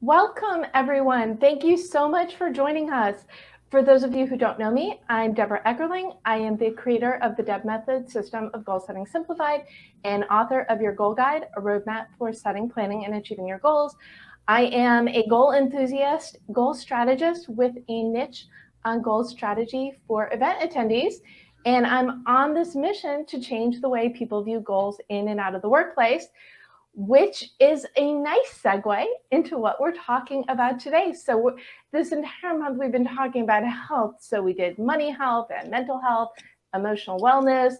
Welcome, everyone. Thank you so much for joining us. For those of you who don't know me, I'm Debra Eckerling. I am the creator of the DEB Method System of Goal Setting Simplified and author of Your Goal Guide, a roadmap for setting, planning, and achieving your goals. I am a goal enthusiast, goal strategist with a niche on goal strategy for event attendees. And I'm on this mission to change the way people view goals in and out of the workplace, which is a nice segue into what we're talking about today. So this entire month, we've been talking about health. So we did money health and mental health, emotional wellness,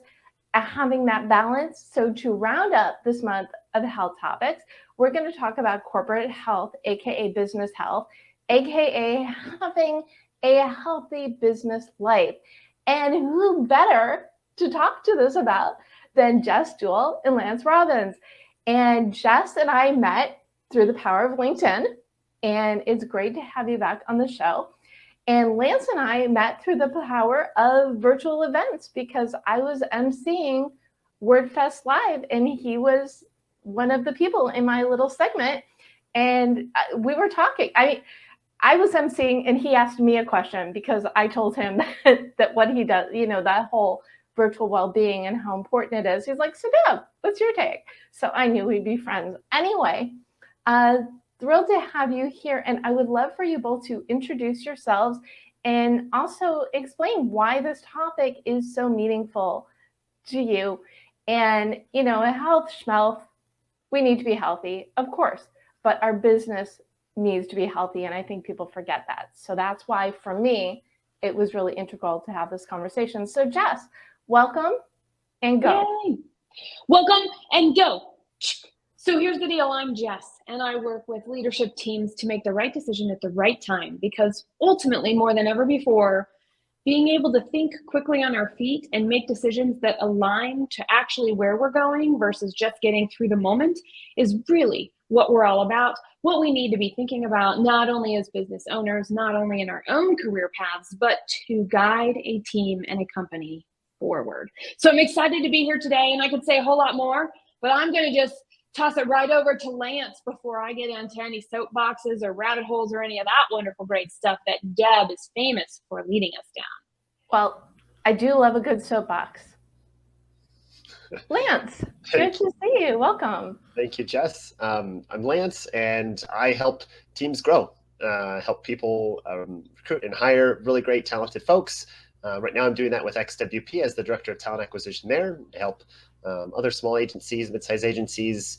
having that balance. So to round up this month of health topics, we're going to talk about corporate health, AKA business health, AKA having a healthy business life. And who better to talk to this about than Jess Dewell and Lance Robbins. And Jess and I met through the power of LinkedIn, and it's great to have you back on the show. And Lance and I met through the power of virtual events because I was emceeing WordFest Live, and he was one of the people in my little segment, and we were talking. I was emceeing, and he asked me a question because I told him that what he does, that whole virtual well-being and how important it is. He's like, so Deb, what's your take? So I knew we'd be friends. Anyway, thrilled to have you here. And I would love for you both to introduce yourselves and also explain why this topic is so meaningful to you. And, a health schmealth, we need to be healthy, of course, but our business needs to be healthy. And I think people forget that. So that's why, for me, it was really integral to have this conversation. So Jess, welcome and go. Yay. Welcome and go. So here's the deal. I'm Jess, and I work with leadership teams to make the right decision at the right time, because ultimately, more than ever before, being able to think quickly on our feet and make decisions that align to actually where we're going versus just getting through the moment is really what we're all about, what we need to be thinking about, not only as business owners, not only in our own career paths, but to guide a team and a company forward. So I'm excited to be here today, and I could say a whole lot more, but I'm going to just toss it right over to Lance before I get into any soapboxes or rabbit holes or any of that wonderful, great stuff that Deb is famous for leading us down. Well, I do love a good soapbox. Lance, good to see you. Welcome. Thank you, Jess. I'm Lance, and I help teams grow, help people recruit and hire really great, talented folks. Right now, I'm doing that with XWP as the Director of Talent Acquisition there to help other small agencies, mid-sized agencies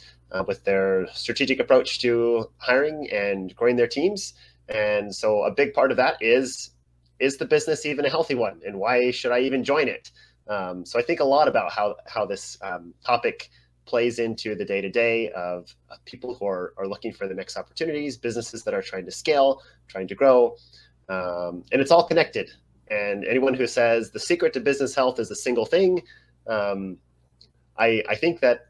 with their strategic approach to hiring and growing their teams. And so a big part of that is the business even a healthy one? And why should I even join it? So I think a lot about how this topic plays into the day-to-day of people who are looking for the next opportunities, businesses that are trying to scale, trying to grow, and it's all connected. And anyone who says the secret to business health is a single thing, I think that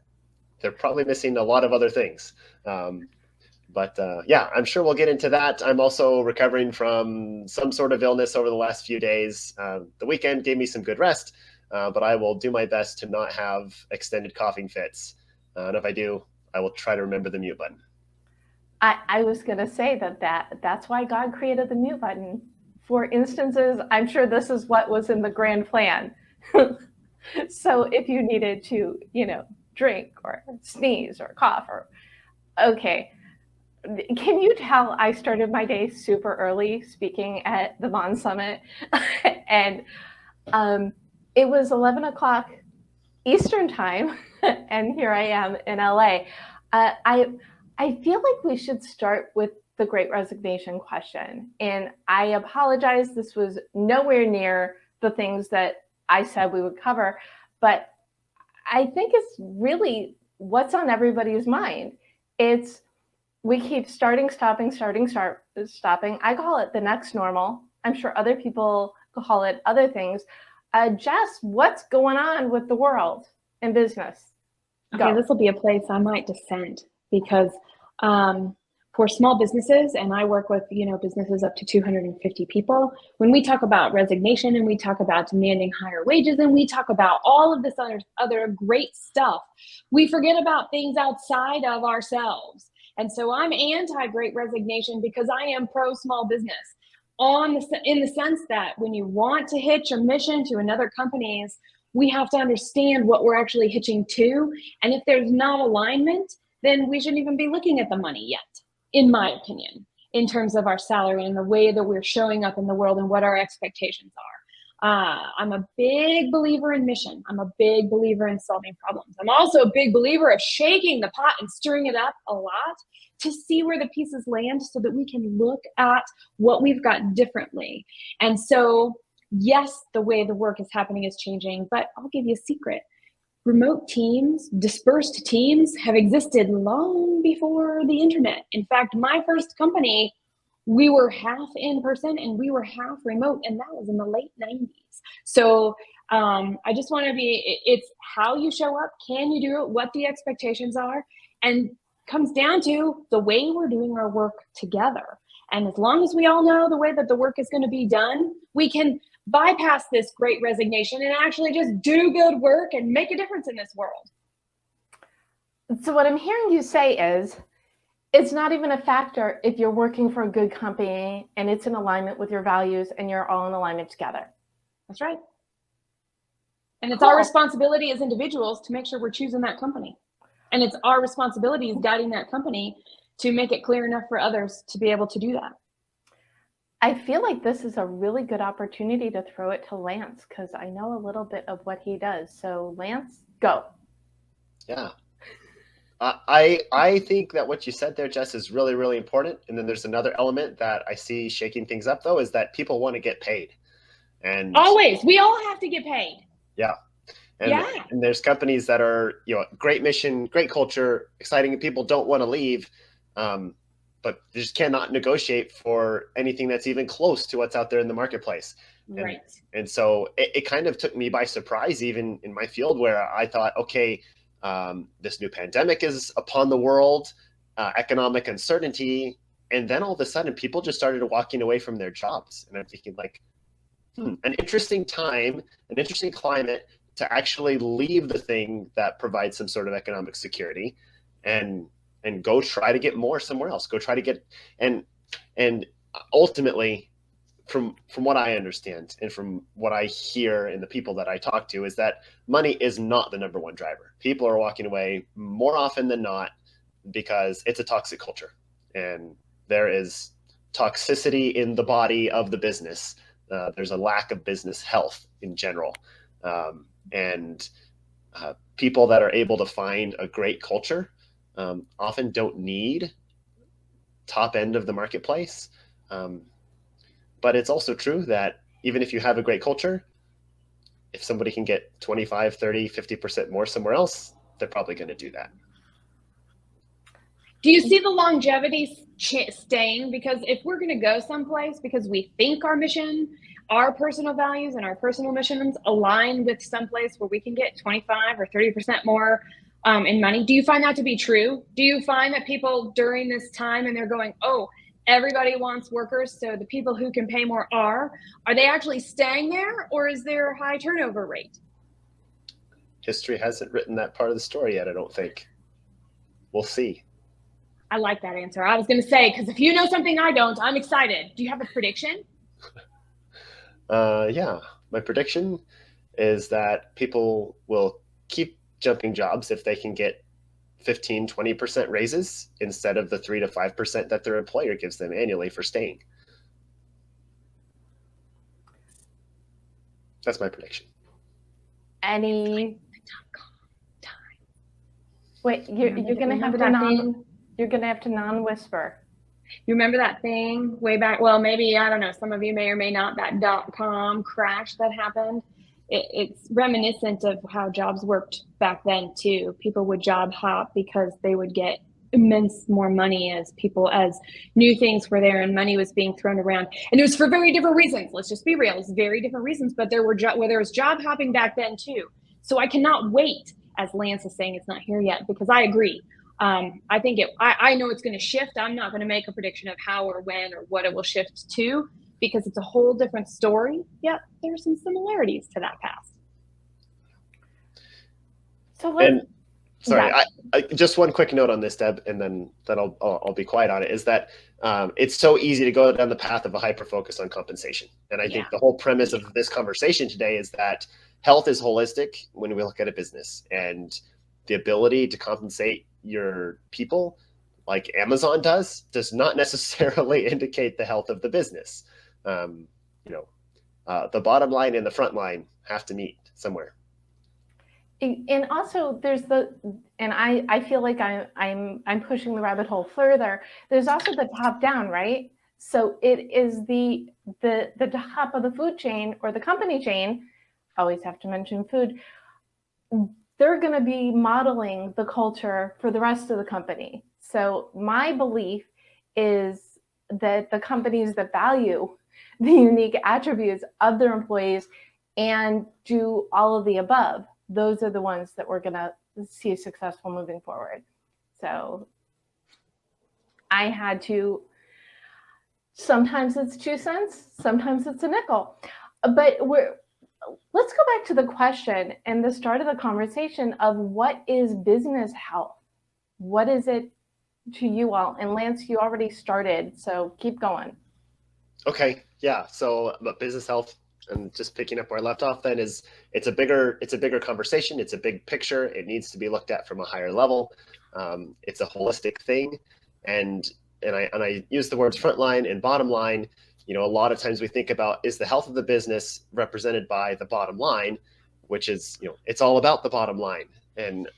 they're probably missing a lot of other things. But yeah, I'm sure we'll get into that. I'm also recovering from some sort of illness over the last few days. The weekend gave me some good rest, but I will do my best to not have extended coughing fits. And if I do, I will try to remember the mute button. I was going to say that's why God created the mute button. For instances, I'm sure this is what was in the grand plan. So if you needed to, drink or sneeze or cough okay. Can you tell I started my day super early speaking at the Bond Summit? And it was 11 o'clock Eastern time, and here I am in LA. I feel like we should start with the Great Resignation question. And I apologize, this was nowhere near the things that I said we would cover, but I think it's really what's on everybody's mind. We keep stopping. I call it the next normal. I'm sure other people call it other things. Jess, what's going on with the world and business? Okay, this will be a place I might dissent because for small businesses, and I work with businesses up to 250 people, when we talk about resignation and we talk about demanding higher wages and we talk about all of this other great stuff, we forget about things outside of ourselves. And so I'm anti-Great Resignation because I am pro small business in the sense that when you want to hitch a mission to another company's, we have to understand what we're actually hitching to. And if there's not alignment, then we shouldn't even be looking at the money yet, in my opinion, in terms of our salary and the way that we're showing up in the world and what our expectations are. I'm a big believer in mission. I'm a big believer in solving problems. I'm also a big believer of shaking the pot and stirring it up a lot to see where the pieces land so that we can look at what we've got differently. And so, yes, the way the work is happening is changing, but I'll give you a secret. Remote teams, dispersed teams have existed long before the internet. In fact, my first company, we were half in person and we were half remote, and that was in the late 90s. So I just want to it's how you show up, can you do it, what the expectations are, and comes down to the way we're doing our work together. And as long as we all know the way that the work is going to be done, we can bypass this Great Resignation and actually just do good work and make a difference in this world. So what I'm hearing you say is, it's not even a factor if you're working for a good company and it's in alignment with your values and you're all in alignment together. That's right. And it's Cool. our responsibility as individuals to make sure we're choosing that company. And it's our responsibility as guiding that company to make it clear enough for others to be able to do that. I feel like this is a really good opportunity to throw it to Lance because I know a little bit of what he does. So Lance, go. Yeah. I think that what you said there, Jess, is really, really important. And then there's another element that I see shaking things up, though, is that people want to get paid. And always, we all have to get paid. Yeah. And there's companies that are, great mission, great culture, exciting, and people don't want to leave, but they just cannot negotiate for anything that's even close to what's out there in the marketplace. Right. And so it kind of took me by surprise, even in my field, where I thought, okay, this new pandemic is upon the world, economic uncertainty, and then all of a sudden people just started walking away from their jobs. And I'm thinking like, an interesting time, an interesting climate to actually leave the thing that provides some sort of economic security and go try to get more somewhere else, go try to get, and ultimately from what I understand and from what I hear and the people that I talk to is that money is not the number one driver. People are walking away more often than not because it's a toxic culture and there is toxicity in the body of the business. There's a lack of business health in general. And people that are able to find a great culture often don't need top end of the marketplace. But it's also true that even if you have a great culture, if somebody can get 25, 30, 50% more somewhere else, they're probably going to do that. Do you see the longevity staying? Because if we're going to go someplace because we think our mission, our personal values and our personal missions align with someplace where we can get 25 or 30% more in money, do you find that to be true? Do you find that people during this time and they're going, oh, everybody wants workers, so the people who can pay more are they actually staying there, or is there a high turnover rate? History hasn't written that part of the story yet, I don't think. We'll see. I like that answer. I was going to say, because if you know something I don't, I'm excited. Do you have a prediction? Yeah, my prediction is that people will keep jumping jobs if they can get 15, 20% raises instead of the 3 to 5% that their employer gives them annually for staying. That's my prediction. Wait, you're gonna have to non-whisper. You remember that thing way back? Well, maybe, I don't know, some of you may or may not, that .com crash that happened. It's reminiscent of how jobs worked back then too. People would job hop because they would get immense more money as new things were there and money was being thrown around. And it was for very different reasons. Let's just be real. It's very different reasons, but there was job hopping back then too. So I cannot wait, as Lance is saying, it's not here yet, because I agree. I think I know it's going to shift. I'm not going to make a prediction of how or when or what it will shift to, because it's a whole different story. Yet there's some similarities to that past. So Sorry, Yeah. I just one quick note on this, Deb, and then I'll be quiet on it. Is that it's so easy to go down the path of a hyper focus on compensation, and I think the whole premise of this conversation today is that health is holistic when we look at a business, and the ability to compensate your people, like Amazon does not necessarily indicate the health of the business. The bottom line and the front line have to meet somewhere. And also there's and I feel like I'm pushing the rabbit hole further. There's also the top down, right? So it is the top of the food chain or the company chain, always have to mention food. They're going to be modeling the culture for the rest of the company. So my belief is that the companies that value the unique attributes of their employees and do all of the above, those are the ones that we're going to see successful moving forward. So I had to, sometimes it's 2 cents, sometimes it's a nickel, but let's go back to the question and the start of the conversation of what is business health? What is it to you all? And Lance, you already started, so keep going. Okay, yeah. So business health, and just picking up where I left off, then is it's a bigger conversation. It's a big picture. It needs to be looked at from a higher level. It's a holistic thing, and I use the words front line and bottom line. A lot of times we think about, is the health of the business represented by the bottom line, which is, it's all about the bottom line, and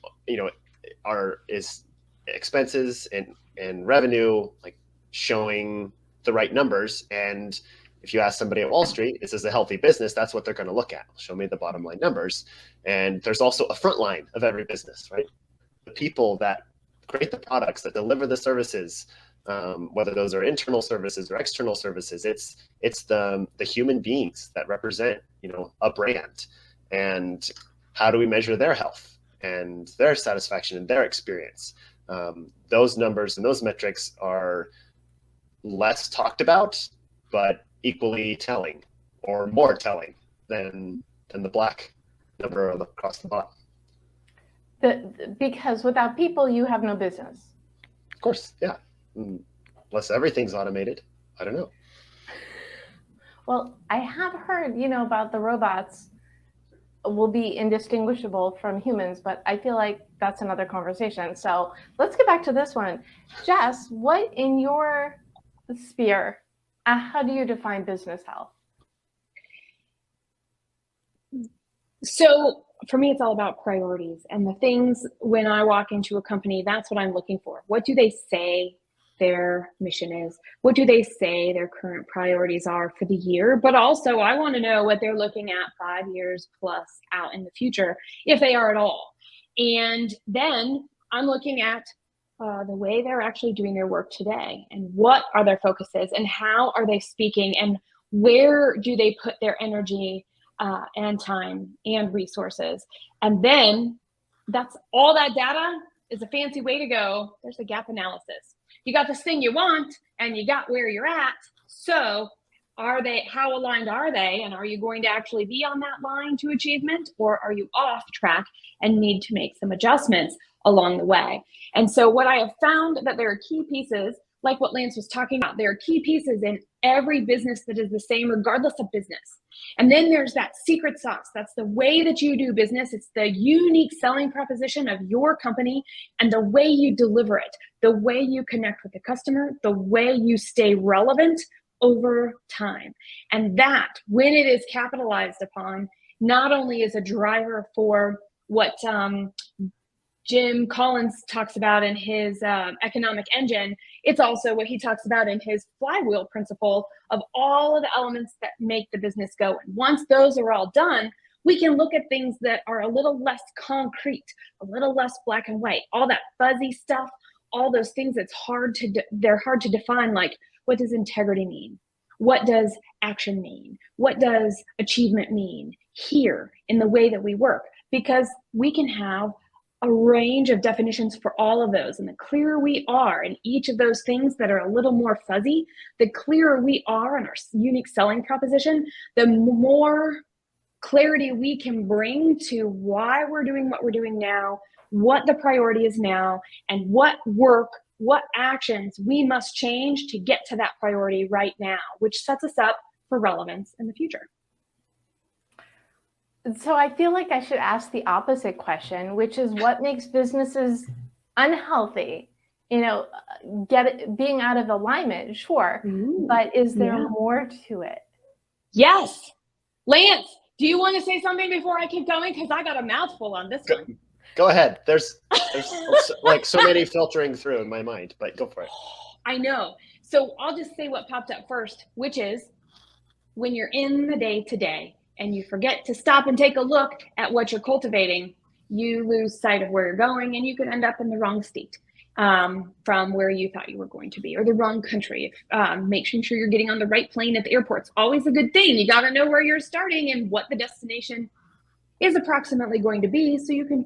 is expenses and revenue like showing the right numbers. And if you ask somebody at Wall Street, is this a healthy business? That's what they're going to look at. Show me the bottom line numbers. And there's also a front line of every business, right? The people that create the products, that deliver the services, whether those are internal services or external services, it's the human beings that represent, a brand. And how do we measure their health and their satisfaction and their experience? Those numbers and those metrics are less talked about, but equally telling or more telling than the black number across the bottom. Because without people, you have no business. Of course, yeah. Unless everything's automated. I don't know. Well, I have heard, about the robots will be indistinguishable from humans, but I feel like that's another conversation. So let's get back to this one. Jess, what in your sphere, how do you define business health? So for me, it's all about priorities and the things. When I walk into a company, that's what I'm looking for. What do they say their mission is? What do they say their current priorities are for the year? But also I want to know what they're looking at 5 years plus out in the future, if they are at all. And then I'm looking at the way they're actually doing their work today, and what are their focuses, and how are they speaking, and where do they put their energy and time and resources. And then that's all. That data is a fancy way to go. There's a gap analysis. You got this thing you want and you got where you're at. So how aligned are they? And are you going to actually be on that line to achievement, or are you off track and need to make some adjustments along the way? And so what I have found, that there are key pieces, like what Lance was talking about, there are key pieces in every business that is the same regardless of business. And then there's that secret sauce. That's the way that you do business. It's the unique selling proposition of your company, and the way you deliver it, the way you connect with the customer, the way you stay relevant over time. And that, when it is capitalized upon, not only is a driver for what Jim Collins talks about in his economic engine, it's also what he talks about in his flywheel principle of all of the elements that make the business go. And once those are all done, we can look at things that are a little less concrete, a little less black and white, all that fuzzy stuff, all those things that's they're hard to define, like, what does integrity mean? What does action mean? What does achievement mean here in the way that we work? Because we can have a range of definitions for all of those. And the clearer we are in each of those things that are a little more fuzzy, the clearer we are in our unique selling proposition, the more clarity we can bring to why we're doing what we're doing now, what the priority is now and what actions we must change to get to that priority right now, which sets us up for relevance in the future. So I feel like I should ask the opposite question, which is what makes businesses unhealthy? Being out of alignment, sure. But is there more to it? Yes. Lance, do you want to say something before I keep going? Because I got a mouthful on this one. Go ahead. There's like so many filtering through in my mind, but go for it. I know. So I'll just say what popped up first, which is when you're in the day-to-day and you forget to stop and take a look at what you're cultivating, you lose sight of where you're going and you could end up in the wrong state from where you thought you were going to be, or the wrong country. Making sure you're getting on the right plane at the airport's always a good thing. You got to know where you're starting and what the destination is approximately going to be, so you can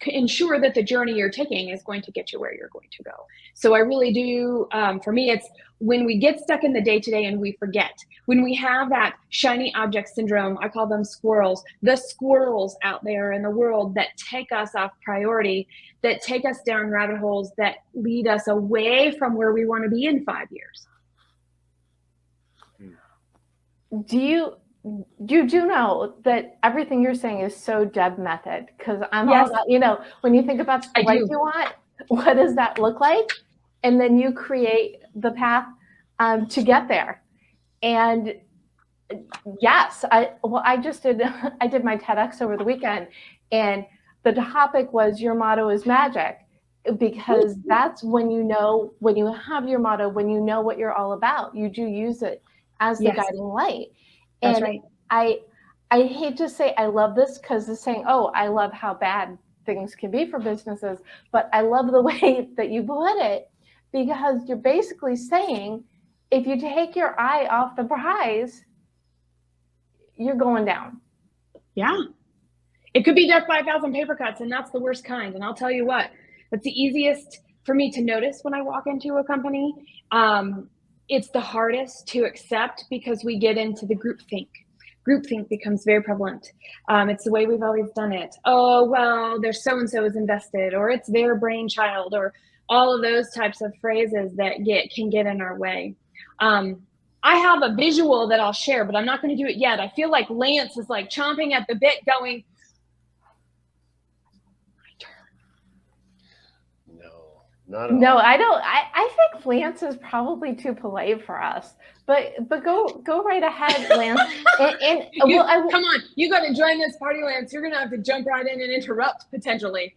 ensure that the journey you're taking is going to get you where you're going to go. So I really do, for me, it's when we get stuck in the day-to-day and we forget, when we have that shiny object syndrome, I call them squirrels, the squirrels out there in the world that take us off priority, that take us down rabbit holes, that lead us away from where we want to be in 5 years. You do know that everything you're saying is so Deb method, because I'm all about, when you think about the life you want, what does that look like? And then you create the path to get there. And yes, I did my TEDx over the weekend, and the topic was your motto is magic, because that's when you have your motto, when you know what you're all about, you do use it as the guiding light. That's and right. I hate to say I love this, because it's saying, I love how bad things can be for businesses, but I love the way that you put it, because you're basically saying if you take your eye off the prize, you're going down. Yeah. It could be death by 1,000 paper cuts, and that's the worst kind. And I'll tell you what, that's the easiest for me to notice when I walk into a company. It's the hardest to accept, because we get into the groupthink. Groupthink becomes very prevalent. It's the way we've always done it. Oh, well, their so-and-so is invested, or it's their brainchild, or all of those types of phrases that can get in our way. I have a visual that I'll share, but I'm not going to do it yet. I feel like Lance is like chomping at the bit going, No, I don't. I think Lance is probably too polite for us, but go right ahead, Lance. Come on, you got to join this party, Lance. You're gonna have to jump right in and interrupt potentially.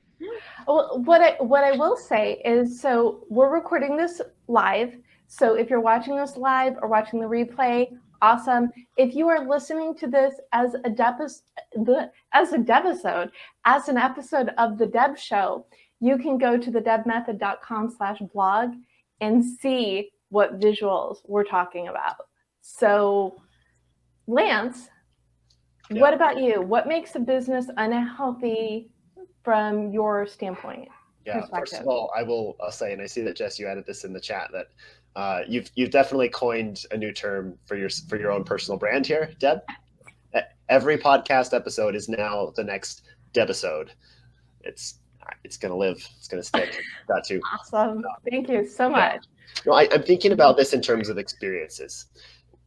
Well, what I will say is, so we're recording this live. So if you're watching this live or watching the replay, awesome. If you are listening to this as an episode of the Deb Show, you can go to thedebmethod.com/blog and see what visuals we're talking about. So, Lance, what about you? What makes a business unhealthy from your standpoint? Yeah, first of all, I'll say, and I see that Jess, you added this in the chat, that you've definitely coined a new term for your own personal brand here, Deb. Every podcast episode is now the next Debisode. It's going to live. It's going to stick. Got to. Awesome. Thank you so much. No, I'm thinking about this in terms of experiences.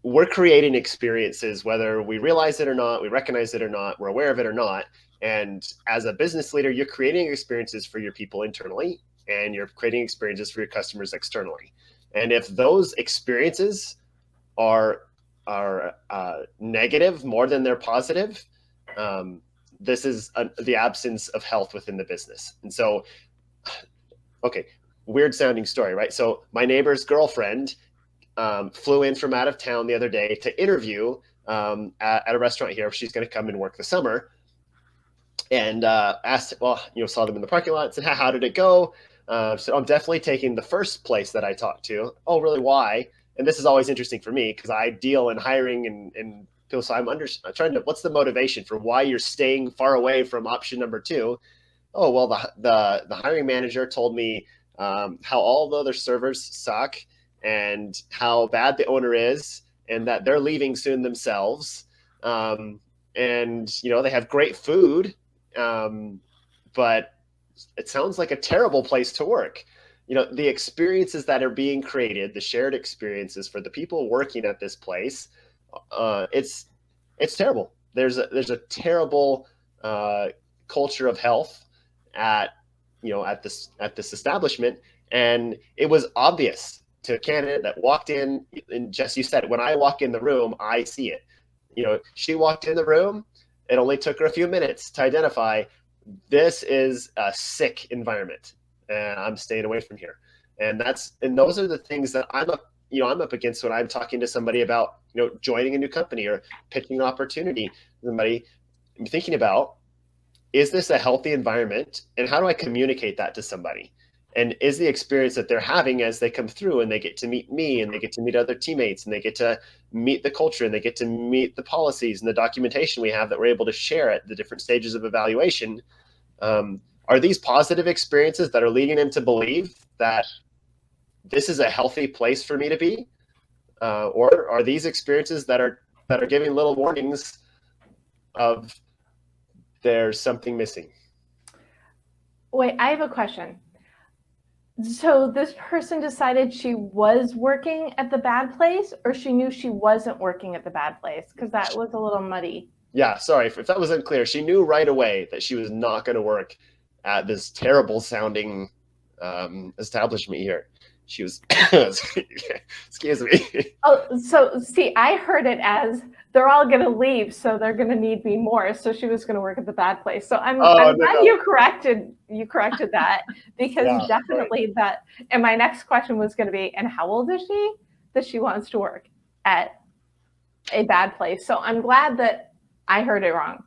We're creating experiences, whether we realize it or not, we recognize it or not, we're aware of it or not. And as a business leader, you're creating experiences for your people internally, and you're creating experiences for your customers externally. And if those experiences are negative more than they're positive, this is the absence of health within the business. And so, okay, weird sounding story, right? So my neighbor's girlfriend flew in from out of town the other day to interview at a restaurant here. She's going to come and work the summer, and saw them in the parking lot and said, how did it go? So I'm definitely taking the first place that I talked to. Oh, really? Why? And this is always interesting for me, because I deal in hiring and so I'm trying to, what's the motivation for why you're staying far away from option number 2? Oh, well, the hiring manager told me how all the other servers suck and how bad the owner is and that they're leaving soon themselves. And, they have great food, but it sounds like a terrible place to work. The experiences that are being created, the shared experiences for the people working at this place, it's terrible. There's a terrible culture of health at this establishment, and it was obvious to a candidate that walked in. And Jess, you said, when I walk in the room, I see it. She walked in the room. It only took her a few minutes to identify this is a sick environment, and I'm staying away from here. And those are the things that I'm up against when I'm talking to somebody about joining a new company or pitching an opportunity. Somebody, I'm thinking about, is this a healthy environment, and how do I communicate that to somebody? And is the experience that they're having as they come through and they get to meet me and they get to meet other teammates and they get to meet the culture and they get to meet the policies and the documentation we have that we're able to share at the different stages of evaluation, are these positive experiences that are leading them to believe that this is a healthy place for me to be? Or are these experiences that are giving little warnings of there's something missing? Wait, I have a question. So this person decided she was working at the bad place, or she knew she wasn't working at the bad place? Because that was a little muddy. Yeah, sorry if that was unclear. She knew right away that she was not going to work at this terrible sounding establishment here. She was, excuse me. Oh, so see, I heard it as they're all going to leave, so they're going to need me more. So she was going to work at the bad place. So I'm glad you corrected that, because definitely that. And my next question was going to be, and how old is she that she wants to work at a bad place? So I'm glad that I heard it wrong.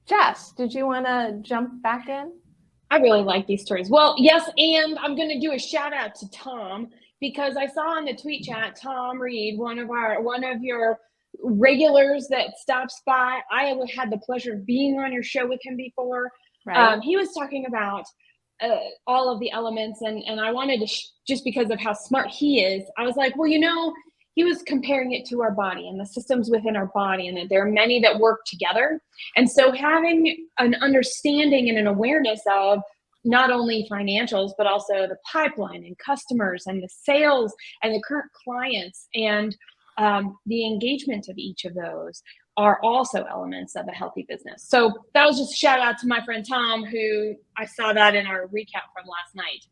Jess, did you want to jump back in? I really like these stories. Well, yes, and I'm going to do a shout out to Tom, because I saw in the tweet chat, Tom Reed, one of your regulars that stops by. I had the pleasure of being on your show with him before. Right. He was talking about all of the elements, and I wanted to, just because of how smart he is, I was like, well, he was comparing it to our body and the systems within our body, and that there are many that work together. And so having an understanding and an awareness of not only financials, but also the pipeline and customers and the sales and the current clients and the engagement of each of those are also elements of a healthy business. So that was just a shout out to my friend Tom, who I saw that in our recap from last night.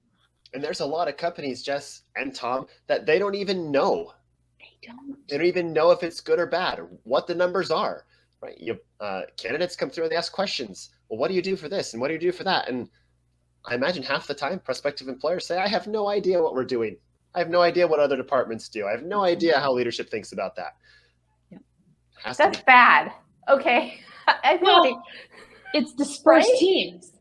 And there's a lot of companies, Jess and Tom, that they don't even know. They don't even know if it's good or bad, or what the numbers are, right? Candidates come through and they ask questions. Well, what do you do for this? And what do you do for that? And I imagine half the time prospective employers say, I have no idea what we're doing. I have no idea what other departments do. I have no idea how leadership thinks about that. Yep. That's bad. Okay. I feel like it's dispersed teams.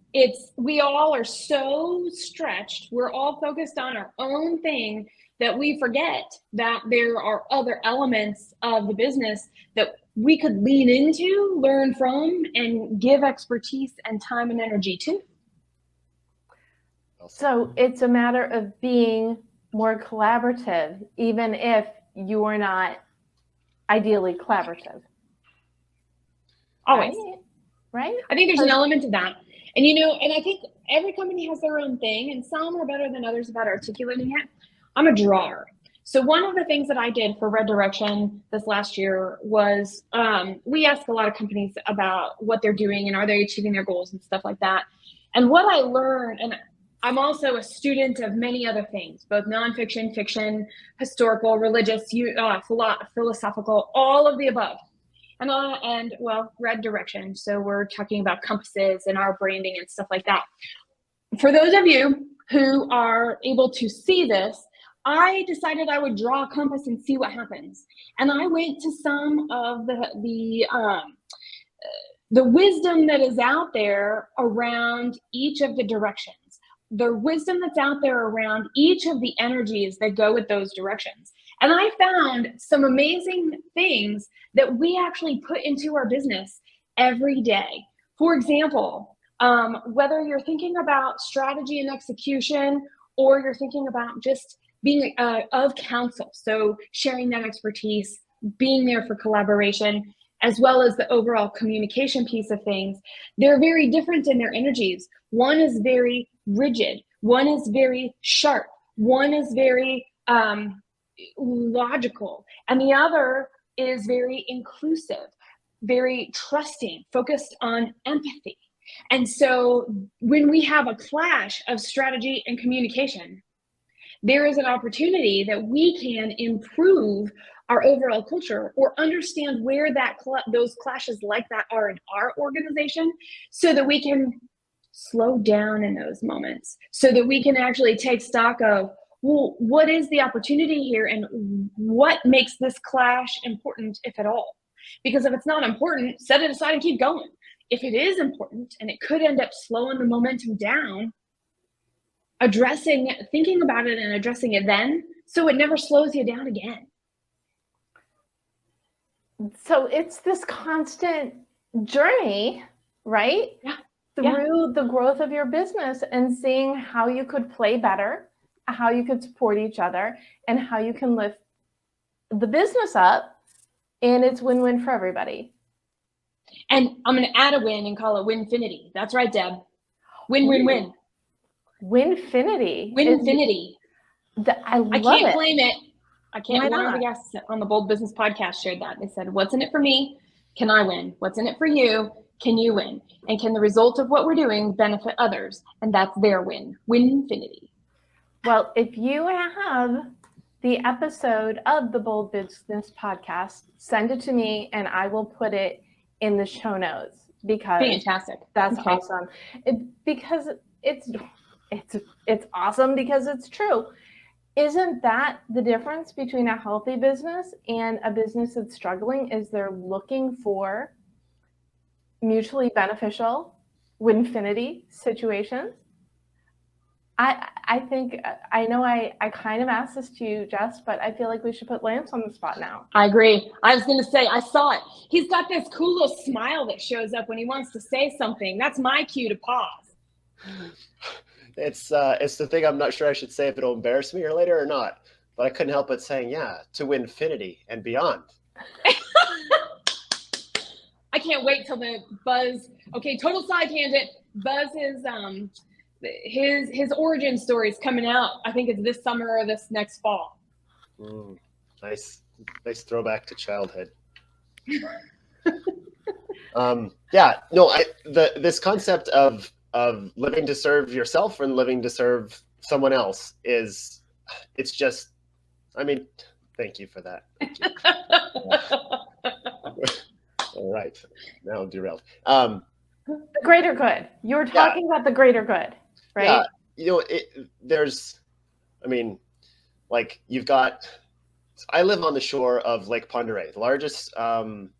We all are so stretched. We're all focused on our own thing that we forget that there are other elements of the business that we could lean into, learn from, and give expertise and time and energy to. So it's a matter of being more collaborative, even if you are not ideally collaborative. Always. Right? I think there's an element to that. And and I think every company has their own thing, and some are better than others about articulating it. I'm a drawer. So one of the things that I did for Redirection this last year was we ask a lot of companies about what they're doing and are they achieving their goals and stuff like that. And what I learned, and I'm also a student of many other things, both nonfiction, fiction, historical, religious, philosophical, all of the above. And Redirection. So we're talking about compasses and our branding and stuff like that. For those of you who are able to see this, I decided I would draw a compass and see what happens. And I went to some of the wisdom that is out there around each of the directions, the wisdom that's out there around each of the energies that go with those directions. And I found some amazing things that we actually put into our business every day. For example, whether you're thinking about strategy and execution, or you're thinking about just being of counsel, so sharing that expertise, being there for collaboration, as well as the overall communication piece of things, they're very different in their energies. One is very rigid, one is very sharp, one is very logical, and the other is very inclusive, very trusting, focused on empathy. And so when we have a clash of strategy and communication, there is an opportunity that we can improve our overall culture or understand where those clashes like that are in our organization, so that we can slow down in those moments, so that we can actually take stock of, well, what is the opportunity here and what makes this clash important, if at all? Because if it's not important, set it aside and keep going. If it is important and it could end up slowing the momentum down, thinking about it and addressing it then, so it never slows you down again. So it's this constant journey, right? Yeah. Through the growth of your business and seeing how you could play better, how you could support each other, and how you can lift the business up, and it's win-win for everybody. And I'm going to add a win and call it Winfinity. That's right, Deb. Win-win-win. Winfinity. Winfinity. I love it. I can't claim it. I can't. Why One of not? the guests on the Bold Business podcast shared that. They said, what's in it for me? Can I win? What's in it for you? Can you win? And can the result of what we're doing benefit others? And that's their win. Winfinity. Well, if you have the episode of the Bold Business podcast, send it to me and I will put it in the show notes, because Fantastic. That's Okay. awesome. Because it's awesome because it's true. Isn't that the difference between a healthy business and a business that's struggling? Is they're looking for mutually beneficial winfinity situations? I think, I know I kind of asked this to you, Jess, but I feel like we should put Lance on the spot now. I agree. I was going to say, I saw it. He's got this cool little smile that shows up when he wants to say something. That's my cue to pause. It's the thing I'm not sure I should say if it'll embarrass me or later or not, but I couldn't help but saying, yeah, to Winfinity and beyond. I can't wait till the Buzz. Okay, total side tangent. Buzz is his origin story is coming out. I think it's this summer or this next fall. Nice throwback to childhood. This concept of living to serve yourself and living to serve someone else it's just, I mean, thank you for that. Thank you. All right, now I'm derailed. The greater good. You were talking about the greater good, right? Yeah, you've got, I live on the shore of Lake Pend Oreille, the largest, not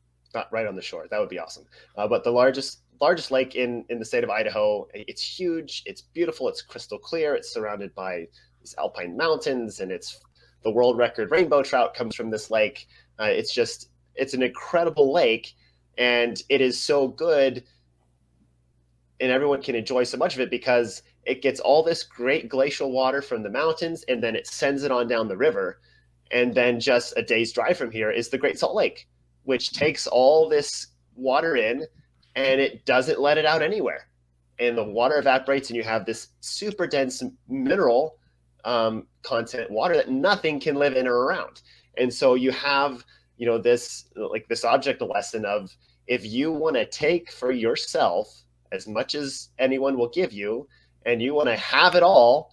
right on the shore, that would be awesome, but the largest lake in the state of Idaho. It's huge, it's beautiful, it's crystal clear, it's surrounded by these alpine mountains, and it's the world record rainbow trout comes from this lake. It's an incredible lake, and it is so good, and everyone can enjoy so much of it because it gets all this great glacial water from the mountains, and then it sends it on down the river. And then just a day's drive from here is the Great Salt Lake, which takes all this water in and it doesn't let it out anywhere. And the water evaporates and you have this super dense mineral content water that nothing can live in or around. And so you have, this object lesson of, if you want to take for yourself as much as anyone will give you, and you want to have it all,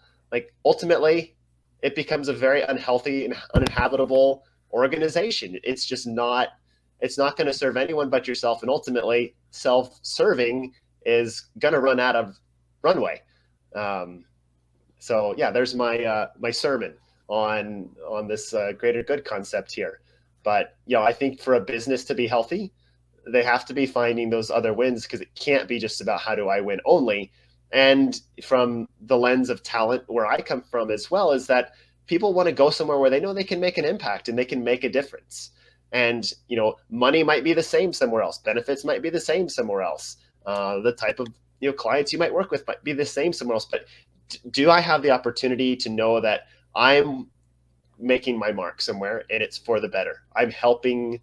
ultimately it becomes a very unhealthy and uninhabitable organization. It's not going to serve anyone but yourself. And ultimately self-serving is going to run out of runway. So yeah, there's my sermon on this greater good concept here. But I think for a business to be healthy, they have to be finding those other wins, because it can't be just about how do I win only. And from the lens of talent, where I come from as well, is that people want to go somewhere where they know they can make an impact and they can make a difference. And, money might be the same somewhere else. Benefits might be the same somewhere else. The type of, clients you might work with might be the same somewhere else. But do I have the opportunity to know that I'm making my mark somewhere and it's for the better? I'm helping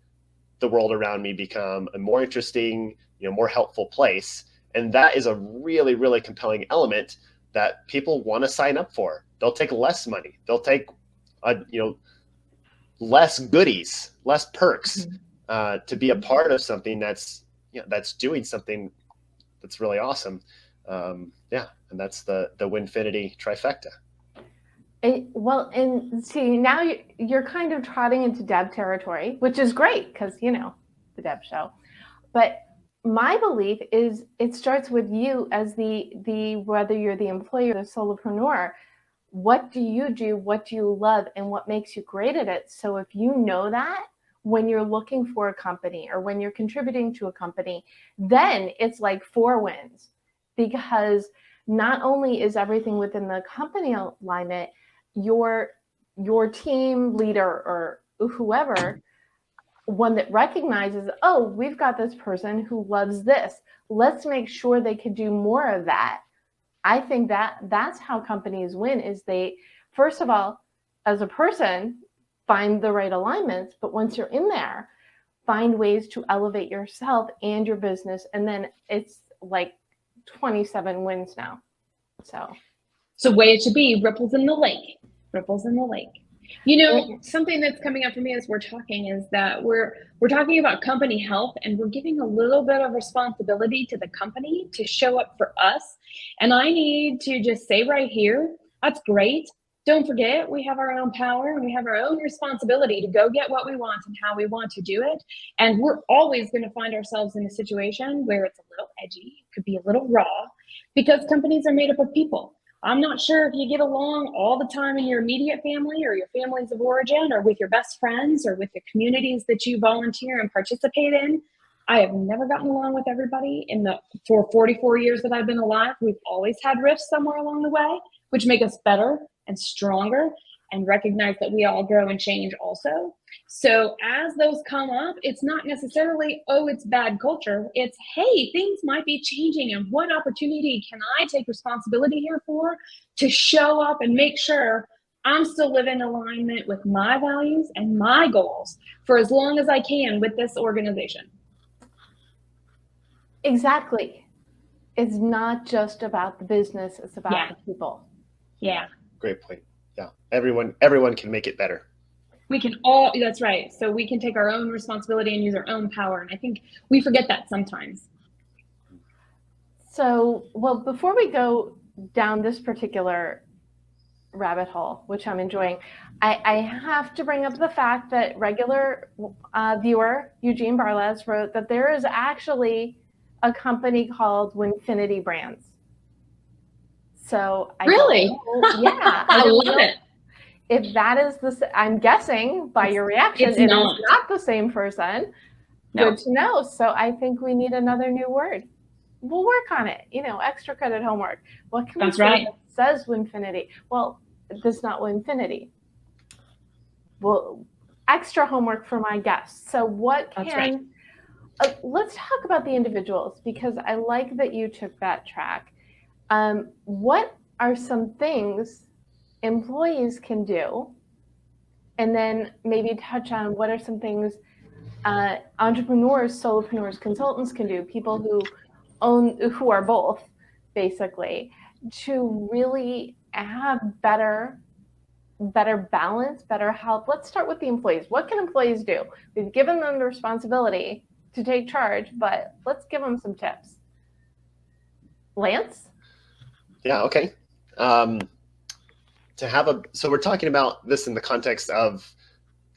the world around me become a more interesting, more helpful place. And that is a really, really compelling element that people want to sign up for. They'll take less money. They'll take, less goodies, less perks, to be a part of something that's doing something that's really awesome. And that's the Winfinity trifecta. And see, now you're kind of trotting into Deb territory, which is great because, the Deb show. But my belief is it starts with you as the whether you're the employee or the solopreneur. What do you do? What do you love? And what makes you great at it? So if you know that when you're looking for a company or when you're contributing to a company, then it's like 4 wins, because not only is everything within the company alignment, your team leader or whoever, one that recognizes, oh, we've got this person who loves this. Let's make sure they can do more of that. I think that's how companies win, is they, first of all, as a person, find the right alignments, but once you're in there, find ways to elevate yourself and your business. And then it's like 27 wins now. So way it should be, ripples in the lake, ripples in the lake. Something that's coming up for me as we're talking is that we're talking about company health, and we're giving a little bit of responsibility to the company to show up for us. And I need to just say right here, that's great. Don't forget, we have our own power and we have our own responsibility to go get what we want and how we want to do it. And we're always going to find ourselves in a situation where it's a little edgy, it could be a little raw, because companies are made up of people. I'm not sure if you get along all the time in your immediate family or your families of origin or with your best friends or with the communities that you volunteer and participate in. I have never gotten along with everybody for 44 years that I've been alive. We've always had rifts somewhere along the way, which make us better and stronger, and recognize that we all grow and change also. So as those come up, it's not necessarily, oh, it's bad culture. It's, hey, things might be changing, and what opportunity can I take responsibility here for to show up and make sure I'm still living in alignment with my values and my goals for as long as I can with this organization. Exactly. It's not just about the business, it's about the people. Yeah. Great point. Yeah. Everyone can make it better. We can all, that's right. So we can take our own responsibility and use our own power. And I think we forget that sometimes. So, well, before we go down this particular rabbit hole, which I'm enjoying, I have to bring up the fact that regular viewer Eugene Barlas wrote that there is actually a company called Winfinity Brands. So really? I love it. If that is I'm guessing by your reaction, it is not the same person. No. Good to know. So I think we need another new word. We'll work on it. Extra credit homework. What can we say that says Winfinity? Well, that's not Winfinity. Well, extra homework for my guests. So what can? Let's talk about the individuals, because I like that you took that track. What are some things employees can do? And then maybe touch on what are some things entrepreneurs, solopreneurs, consultants can do, people who are both, basically, to really have better balance, better health. Let's start with the employees. What can employees do? We've given them the responsibility to take charge, but let's give them some tips. Lance? Yeah, okay. So we're talking about this in the context of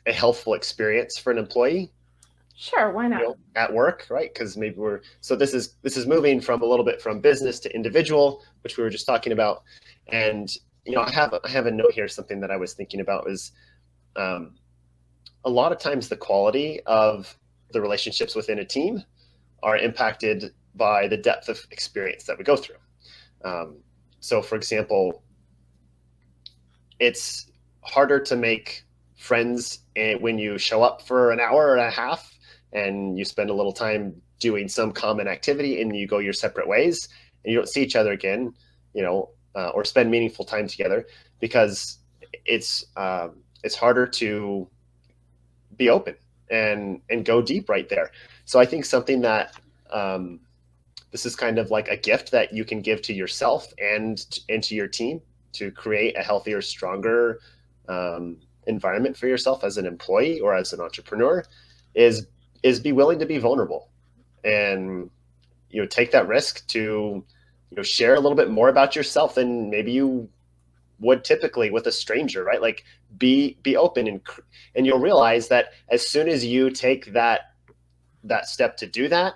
a healthful experience for an employee. Sure, why not? At work, right? Because maybe this is moving from a little bit from business to individual, which we were just talking about. And I have a note here. Something that I was thinking about is a lot of times the quality of the relationships within a team are impacted by the depth of experience that we go through. So, for example, it's harder to make friends when you show up for an hour and a half and you spend a little time doing some common activity and you go your separate ways and you don't see each other again, or spend meaningful time together, because it's harder to be open and go deep right there. So I think something that this is kind of like a gift that you can give to yourself and to your team to create a healthier, stronger environment for yourself as an employee or as an entrepreneur is be willing to be vulnerable and take that risk to share a little bit more about yourself than maybe you would typically with a stranger, right? Like be open, and you'll realize that as soon as you take that step to do that,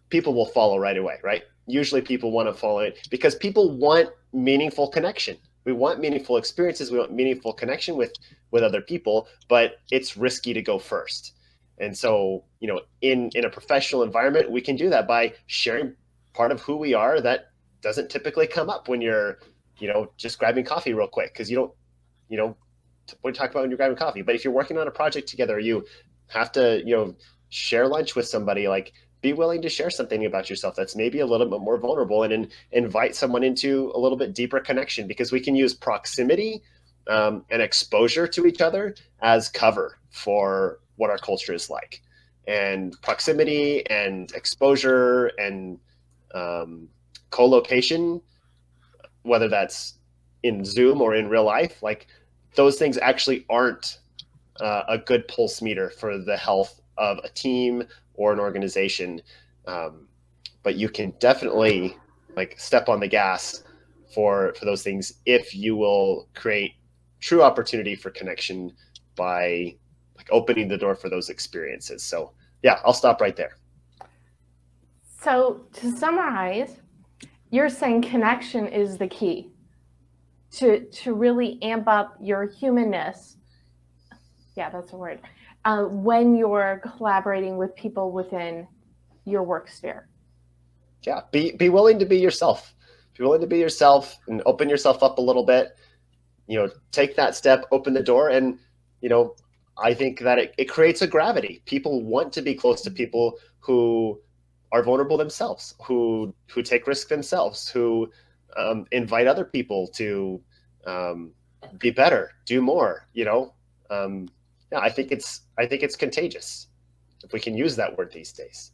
people will follow right away, right? Usually people want to follow it because people want meaningful connection. We want meaningful experiences. We want meaningful connection with other people, but it's risky to go first. And so, in a professional environment, we can do that by sharing part of who we are that doesn't typically come up when you're, just grabbing coffee real quick, because you don't, what talk about when you're grabbing coffee. But if you're working on a project together, you have to, share lunch with somebody, like be willing to share something about yourself that's maybe a little bit more vulnerable, and invite someone into a little bit deeper connection, because we can use proximity and exposure to each other as cover for what our culture is like. And proximity and exposure and co-location, whether that's in Zoom or in real life, like those things actually aren't a good pulse meter for the health of a team or an organization. But you can definitely like step on the gas for those things if you will create true opportunity for connection by like opening the door for those experiences. So yeah, I'll stop right there. So to summarize, you're saying connection is the key to really amp up your humanness. Yeah, that's a word. When you're collaborating with people within your work sphere. Yeah, be willing to be yourself. Be willing to be yourself and open yourself up a little bit. Take that step, open the door, and I think that it creates a gravity. People want to be close to people who are vulnerable themselves, who take risks themselves, who invite other people to be better, do more. Yeah, I think it's contagious, if we can use that word these days.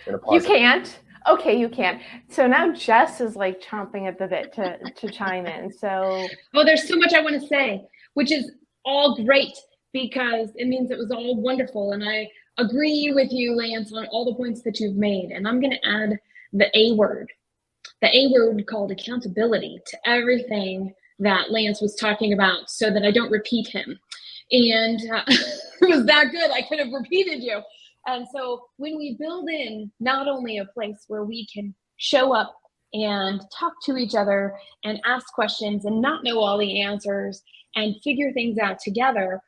You can't. Okay, you can. So now Jess is like chomping at the bit to chime in. So there's so much I want to say, which is all great because it means it was all wonderful. And I agree with you, Lance, on all the points that you've made. And I'm going to add the A word called accountability to everything that Lance was talking about so that I don't repeat him. And it was that good, I could have repeated you. And so when we build in not only a place where we can show up and talk to each other and ask questions and not know all the answers and figure things out together,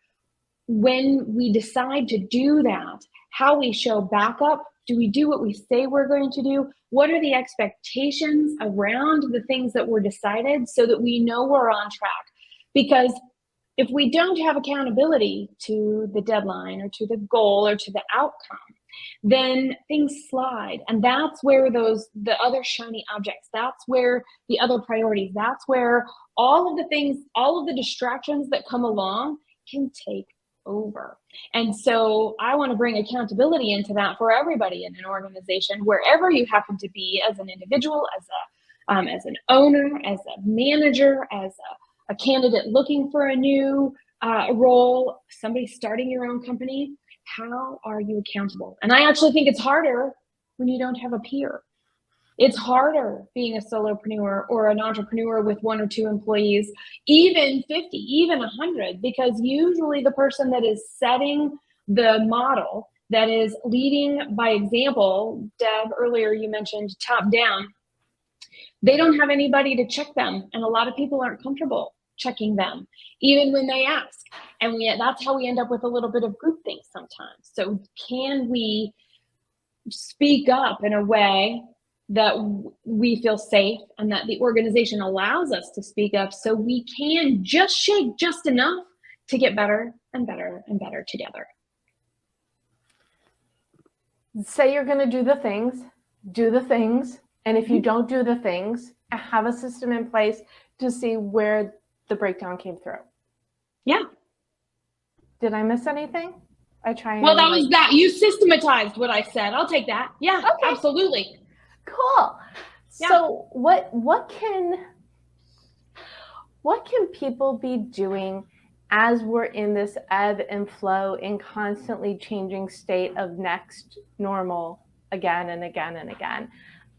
when we decide to do that, how we show back up, do we do what we say we're going to do? What are the expectations around the things that were decided so that we know we're on track? Because if we don't have accountability to the deadline or to the goal or to the outcome, then things slide. And that's where the other shiny objects, that's where the other priorities, that's where all of the things, all of the distractions that come along can take over. And so I want to bring accountability into that for everybody in an organization, wherever you happen to be, as an individual, as an owner, as a manager, as a candidate looking for a new role, somebody starting your own company. How are you accountable? And I actually think it's harder when you don't have a peer. It's harder being a solopreneur or an entrepreneur with 1 or 2 employees, even 50, even 100, because usually the person that is setting the model, that is leading by example, Deb, earlier you mentioned top down, they don't have anybody to check them. And a lot of people aren't comfortable checking them, even when they ask. And that's how we end up with a little bit of groupthink sometimes. So can we speak up in a way that we feel safe and that the organization allows us to speak up so we can just shake just enough to get better and better and better together? Say you're going to do the things. And if you don't do the things, have a system in place to see where the breakdown came through. Yeah. Did I miss anything? I try. Well, that was that. You systematized what I said. I'll take that. Yeah, Okay. absolutely. Cool. Yeah. So what can people be doing as we're in this ebb and flow and constantly changing state of next normal again and again and again?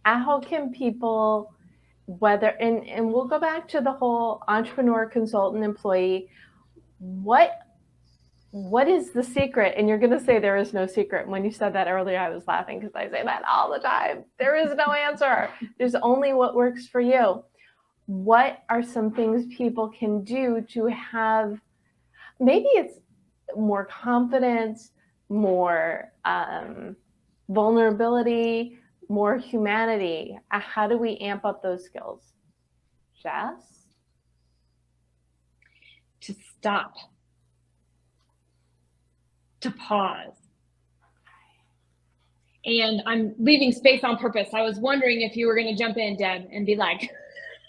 How can people, whether, and we'll go back to the whole entrepreneur, consultant, employee, what is the secret? And you're going to say there is no secret. And when you said that earlier, I was laughing because I say that all the time. There is no answer. There's only what works for you. What are some things people can do to have, maybe it's more confidence, more vulnerability, more humanity? How do we amp up those skills? Jess? To stop. To pause. And I'm leaving space on purpose. I was wondering if you were going to jump in, Deb, and be like,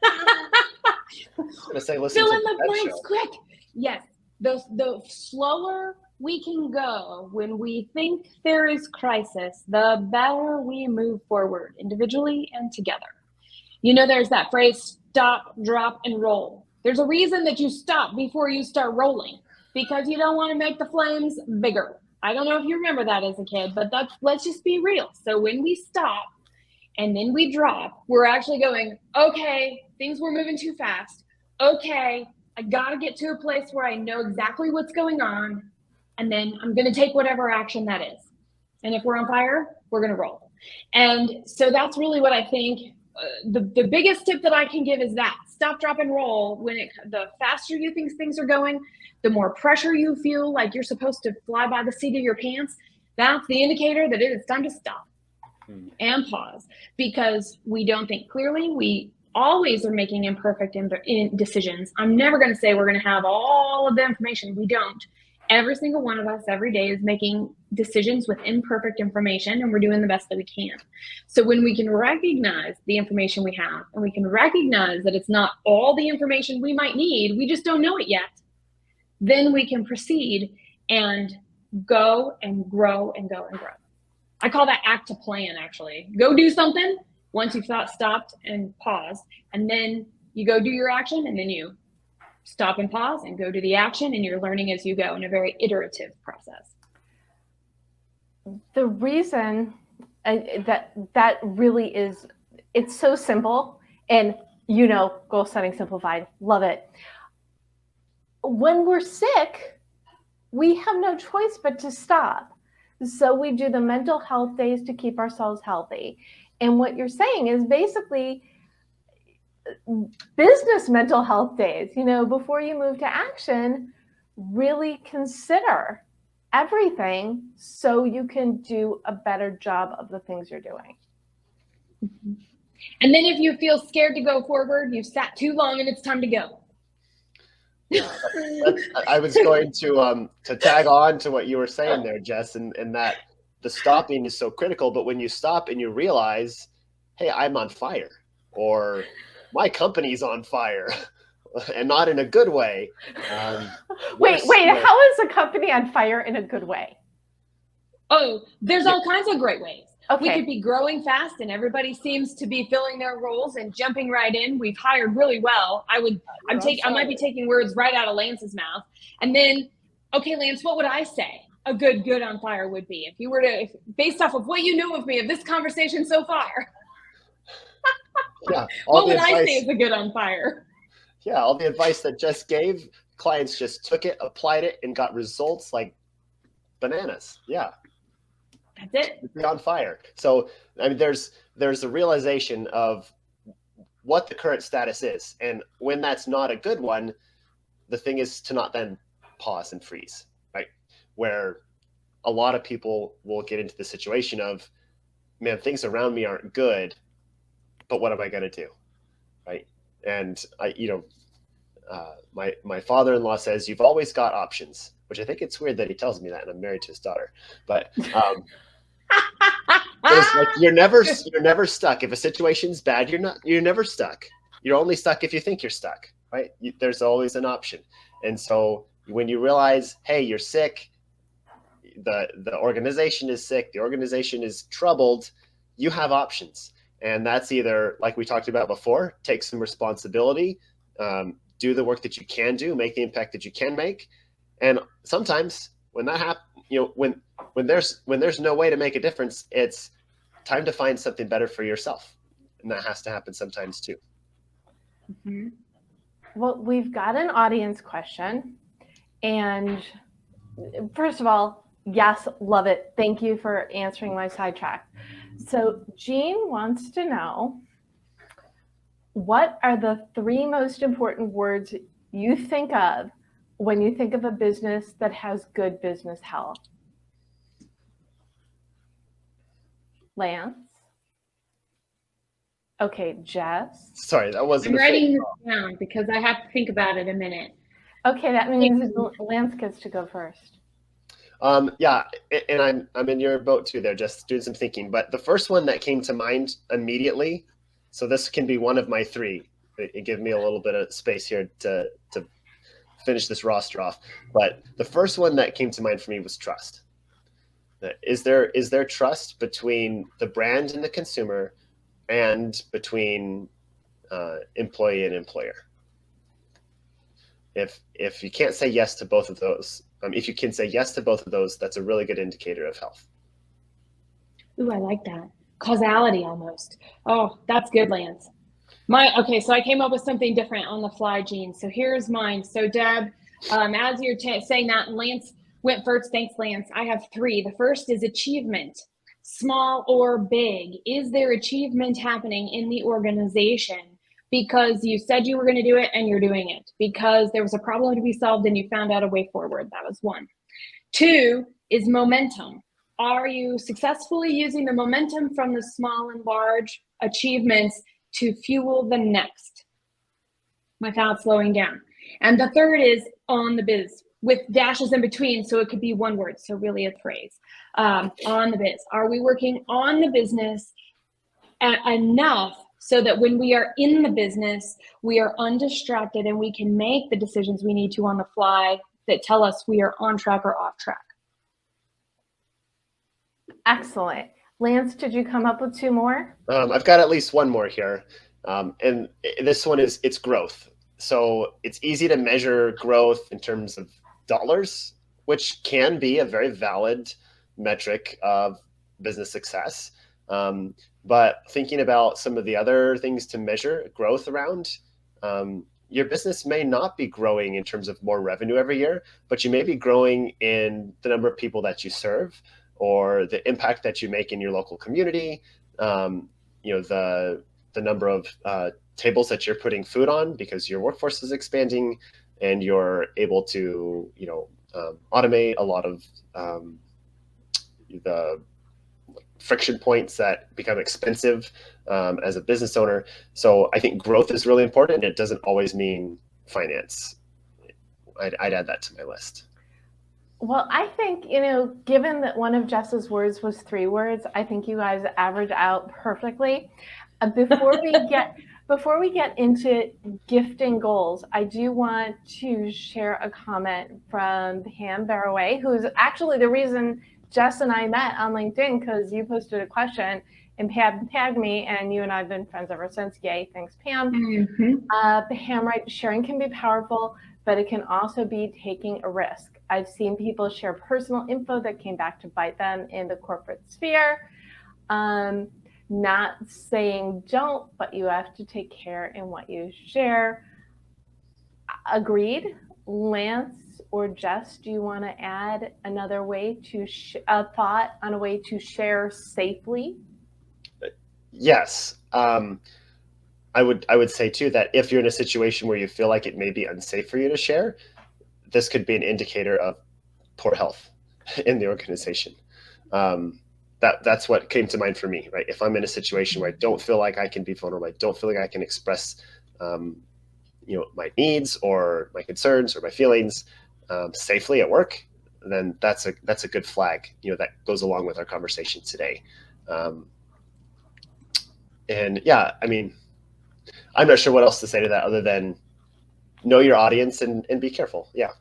fill in the blanks quick. Yes, the slower we can go when we think there is crisis, the better we move forward individually and together. You know, there's that phrase, stop, drop, and roll. There's a reason that you stop before you start rolling, because you don't want to make the flames bigger. I don't know if you remember that as a kid, but let's just be real. So when we stop and then we drop, we're actually going, okay, things were moving too fast. Okay, I got to get to a place where I know exactly what's going on. And then I'm going to take whatever action that is. And if we're on fire, we're going to roll. And so that's really what I think the biggest tip that I can give is that stop, drop, and roll. The faster you think things are going, the more pressure you feel like you're supposed to fly by the seat of your pants. That's the indicator that it is time to stop and pause, because we don't think clearly. We always are making imperfect decisions. I'm never going to say we're going to have all of the information. We don't. Every single one of us every day is making decisions with imperfect information, and we're doing the best that we can. So when we can recognize the information we have, and we can recognize that it's not all the information we might need, we just don't know it yet, then we can proceed and go and grow and go and grow. I call that act to plan, actually. Go do something once you've stopped and paused, and then you go do your action, and then you stop and pause and go to the action, and you're learning as you go in a very iterative process. The reason that really is, it's so simple, and goal setting simplified, love it. When we're sick, we have no choice but to stop. So we do the mental health days to keep ourselves healthy. And what you're saying is basically business mental health days. Before you move to action, really consider everything so you can do a better job of the things you're doing. Mm-hmm. And then if you feel scared to go forward, you've sat too long and it's time to go. Yeah, I was going to tag on to what you were saying there, Jess, and that the stopping is so critical. But when you stop and you realize, hey, I'm on fire, or my company's on fire, and not in a good way. Wait, how is a company on fire in a good way? Oh, there's all kinds of great ways. Okay. We could be growing fast and everybody seems to be filling their roles and jumping right in. We've hired really well. I might be taking words right out of Lance's mouth. And then, okay, Lance, what would I say a good on fire would be? If you were to, based off of what you know of me, of this conversation so far, yeah, what would I say is a good on fire? Yeah, all the advice that Jess gave, clients just took it, applied it, and got results like bananas. Yeah. That's it. Be on fire. So I mean, there's a realization of what the current status is, and when that's not a good one, the thing is to not then pause and freeze, right? Where a lot of people will get into the situation of, man, things around me aren't good, but what am I going to do, right? And my father-in-law says, you've always got options, which I think it's weird that he tells me that, and I'm married to his daughter, but it's like you're never stuck. If a situation's bad, you're never stuck. You're only stuck if you think you're stuck, right? There's always an option. And so when you realize, hey, you're sick, the organization is sick, the organization is troubled, you have options. And that's either, like we talked about before, take some responsibility, do the work that you can do, make the impact that you can make. And sometimes when that happens, when there's no way to make a difference, it's time to find something better for yourself. And that has to happen sometimes too. Mm-hmm. Well, we've got an audience question. And first of all, yes, love it. Thank you for answering my sidetrack. So Jean wants to know, what are the 3 most important words you think of when you think of a business that has good business health? Lance? Okay, Jess? Sorry, that wasn't I'm writing this down because I have to think about it a minute. Okay, that means Lance gets to go first. Yeah, and I'm in your boat too there, just doing some thinking. But the first one that came to mind immediately, so this can be one of my 3. It give me a little bit of space here to finish this roster off. But the first one that came to mind for me was trust. Is there trust between the brand and the consumer, and between employee and employer? If you can't say yes to both of those, if you can say yes to both of those, that's a really good indicator of health. Ooh, I like that. Causality almost. Oh, that's good, Lance. Okay, so I came up with something different on the fly, Jean. So here's mine. So Deb, as you're saying that, Lance went first. Thanks, Lance. I have 3. The first is achievement, small or big. Is there achievement happening in the organization because you said you were going to do it and you're doing it? Because there was a problem to be solved and you found out a way forward. That was 1. 2 is momentum. Are you successfully using the momentum from the small and large achievements to fuel the next without slowing down? And the third is on the biz, with dashes in between, so it could be one word, so really a phrase. On the biz. Are we working on the business enough so that when we are in the business, we are undistracted and we can make the decisions we need to on the fly that tell us we are on track or off track? Excellent. Lance, did you come up with 2 more? I've got at least 1 more here. And this one is, it's growth. So it's easy to measure growth in terms of dollars, which can be a very valid metric of business success. But thinking about some of the other things to measure growth around, your business may not be growing in terms of more revenue every year, but you may be growing in the number of people that you serve, or the impact that you make in your local community, the number of tables that you're putting food on because your workforce is expanding, and you're able to automate a lot of the friction points that become expensive as a business owner. So I think growth is really important. It doesn't always mean finance. I'd add that to my list. Well, I think, given that one of Jess's words was 3 words, I think you guys average out perfectly. Before we get into gifting goals, I do want to share a comment from Pam Barraway, who's actually the reason Jess and I met on LinkedIn, because you posted a question and Pam tagged me, and you and I have been friends ever since. Yay, thanks, Pam. Mm-hmm. Pam writes, sharing can be powerful, but it can also be taking a risk. I've seen people share personal info that came back to bite them in the corporate sphere. Not saying don't, but you have to take care in what you share. Agreed. Lance or Jess, do you want to add another way to a thought on a way to share safely? Yes. I would say too that if you're in a situation where you feel like it may be unsafe for you to share, this could be an indicator of poor health in the organization. That's what came to mind for me, right? If I'm in a situation where I don't feel like I can be vulnerable, I don't feel like I can express, my needs or my concerns or my feelings safely at work, then that's a good flag, that goes along with our conversation today. And yeah, I mean, I'm not sure what else to say to that other than know your audience and be careful. Yeah.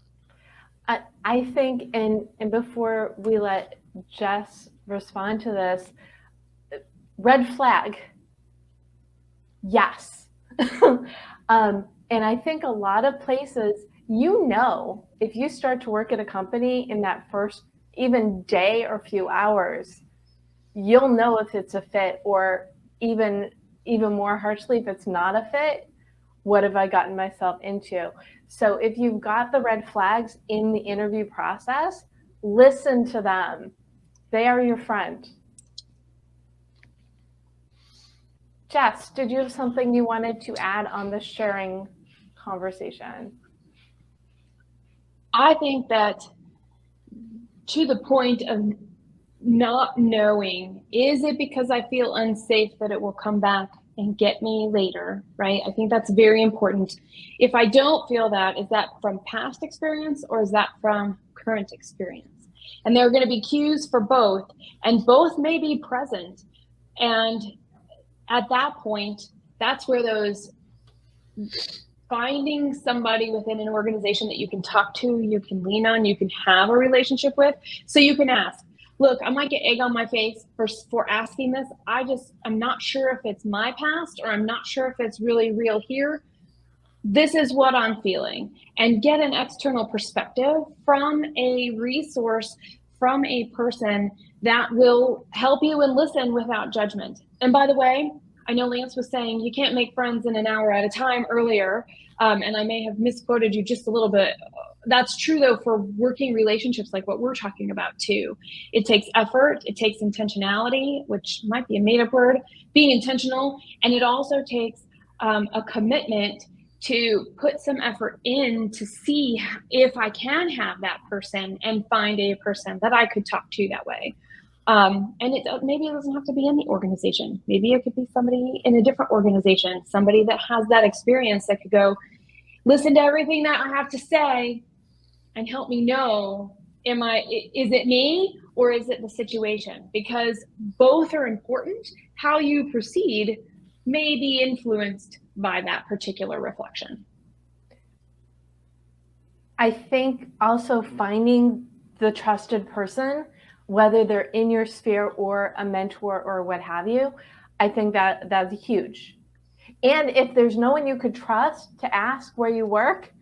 I think, and before we let Jess respond to this, red flag, yes. And I think a lot of places, if you start to work at a company in that first even day or few hours, you'll know if it's a fit, or even more harshly, if it's not a fit, what have I gotten myself into? So if you've got the red flags in the interview process, listen to them. They are your friend. Jess, did you have something you wanted to add on the sharing conversation? I think that to the point of not knowing, is it because I feel unsafe that it will come back and get me later, right? I think that's very important. If I don't feel that, is that from past experience or is that from current experience? And there are going to be cues for both, and both may be present. And at that point, that's where those finding somebody within an organization that you can talk to, you can lean on, you can have a relationship with, so you can ask, look, I might get egg on my face for asking this. I'm not sure if it's my past, or I'm not sure if it's really real here. This is what I'm feeling. And get an external perspective from a resource, from a person that will help you and listen without judgment. And by the way, I know Lance was saying you can't make friends in an hour at a time earlier, and I may have misquoted you just a little bit. That's true, though, for working relationships like what we're talking about, too. It takes effort. It takes intentionality, which might be a made-up word, being intentional. And it also takes a commitment to put some effort in to see if I can have that person and find a person that I could talk to that way. And maybe it doesn't have to be in the organization. Maybe it could be somebody in a different organization, somebody that has that experience that could go, listen to everything that I have to say and help me know, is it me or is it the situation? Because both are important. How you proceed may be influenced by that particular reflection. I think also finding the trusted person, whether they're in your sphere or a mentor or what have you, I think that's huge. And if there's no one you could trust to ask where you work,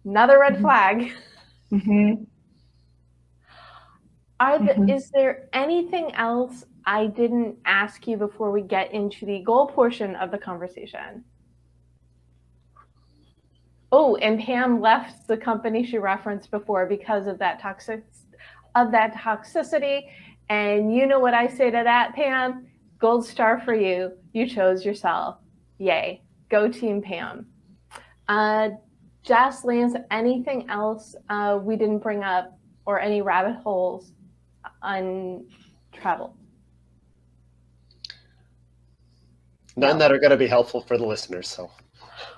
another red flag. Mm-hmm. Is there anything else I didn't ask you before we get into the goal portion of the conversation? Oh, and Pam left the company she referenced before because of that toxicity. And you know what I say to that, Pam? Gold star for you. You chose yourself. Yay. Go Team Pam. Jess, Lance, anything else we didn't bring up, or any rabbit holes untraveled? None that are going to be helpful for the listeners. So.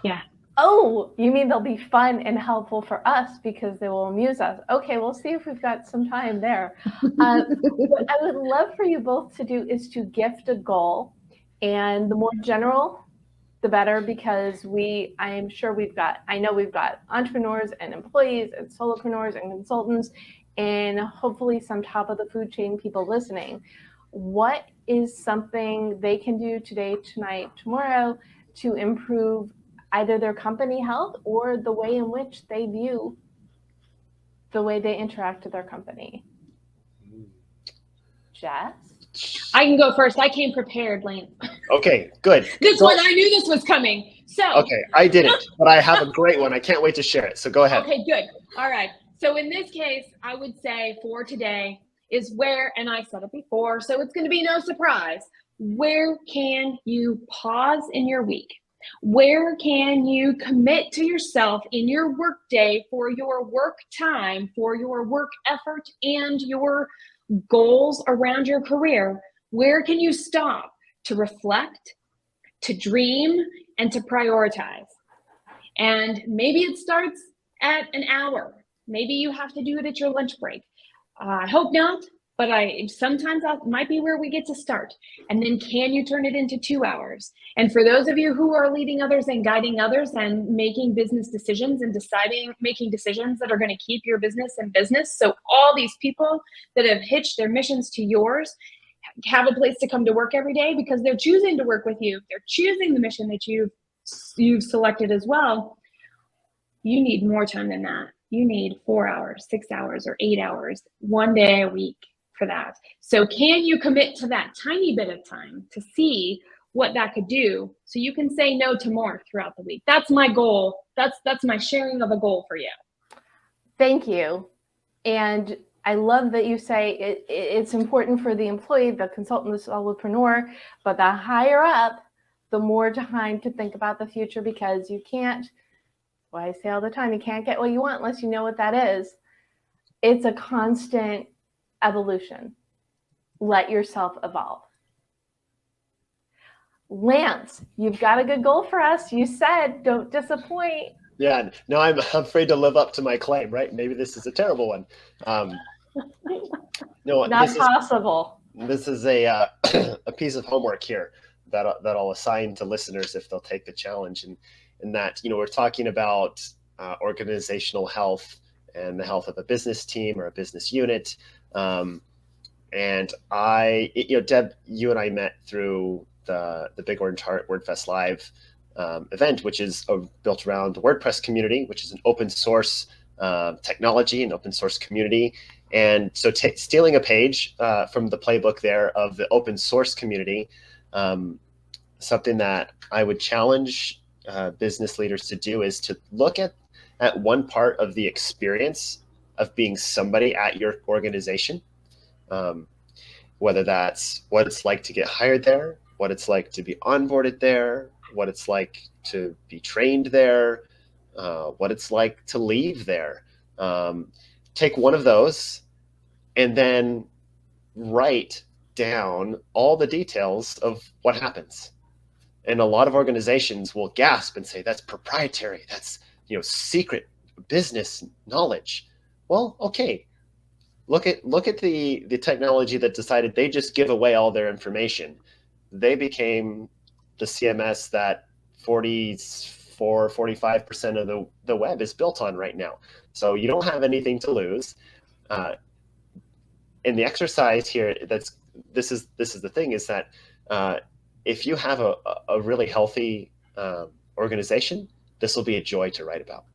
Yeah. Oh, you mean they'll be fun and helpful for us because they will amuse us. Okay, we'll see if we've got some time there. What I would love for you both to do is to gift a goal. And the more general, the better, because I know we've got entrepreneurs and employees and solopreneurs and consultants, and hopefully some top of the food chain people listening. What is something they can do today, tonight, tomorrow to improve either their company health or the way in which they view the way they interact with their company? Jess? I can go first. I came prepared, Lance. Okay, good. I knew this was coming. So okay, I didn't, but I have a great one. I can't wait to share it. So go ahead. Okay, good. All right. So in this case, I would say for today is where, and I said it before, so it's going to be no surprise. Where can you pause in your week? Where can you commit to yourself in your work day, for your work time, for your work effort, and your goals around your career? Where can you stop to reflect, to dream, and to prioritize? And maybe it starts at an hour. Maybe you have to do it at your lunch break. I hope not, but sometimes that might be where we get to start. And then can you turn it into 2 hours? And for those of you who are leading others and guiding others and making business decisions and making decisions that are going to keep your business in business. So all these people that have hitched their missions to yours have a place to come to work every day because they're choosing to work with you. They're choosing the mission that you've selected as well. You need more time than that. You need 4 hours, 6 hours, or 8 hours, 1 day a week for that. So can you commit to that tiny bit of time to see what that could do so you can say no to more throughout the week? That's my goal. That's my sharing of a goal for you. Thank you. And I love that you say it's important for the employee, the consultant, the solopreneur, but the higher up, the more time to think about the future, because you can't, well, I say all the time, you can't get what you want unless you know what that is. It's a constant evolution. Let yourself evolve. Lance, you've got a good goal for us. You said don't disappoint. Yeah, no, I'm afraid to live up to my claim, right? Maybe this is a terrible one. No, Not possible. This is a piece of homework here that I'll assign to listeners if they'll take the challenge. And that, we're talking about organizational health and the health of a business team or a business unit. And Deb, you and I met through the Big Orange Heart WordFest Live event, which is built around the WordPress community, which is an open source technology and open source community. And so stealing a page from the playbook there of the open source community, something that I would challenge business leaders to do is to look at one part of the experience of being somebody at your organization, whether that's what it's like to get hired there, what it's like to be onboarded there, what it's like to be trained there, what it's like to leave there. Take one of those and then write down all the details of what happens. And a lot of organizations will gasp and say, that's proprietary, that's secret business knowledge. Well, okay. Look at the technology that decided they just give away all their information. They became the CMS that 45% of the web is built on right now. So you don't have anything to lose. And the exercise here, this is the thing, is that if you have a really healthy organization, this will be a joy to write about.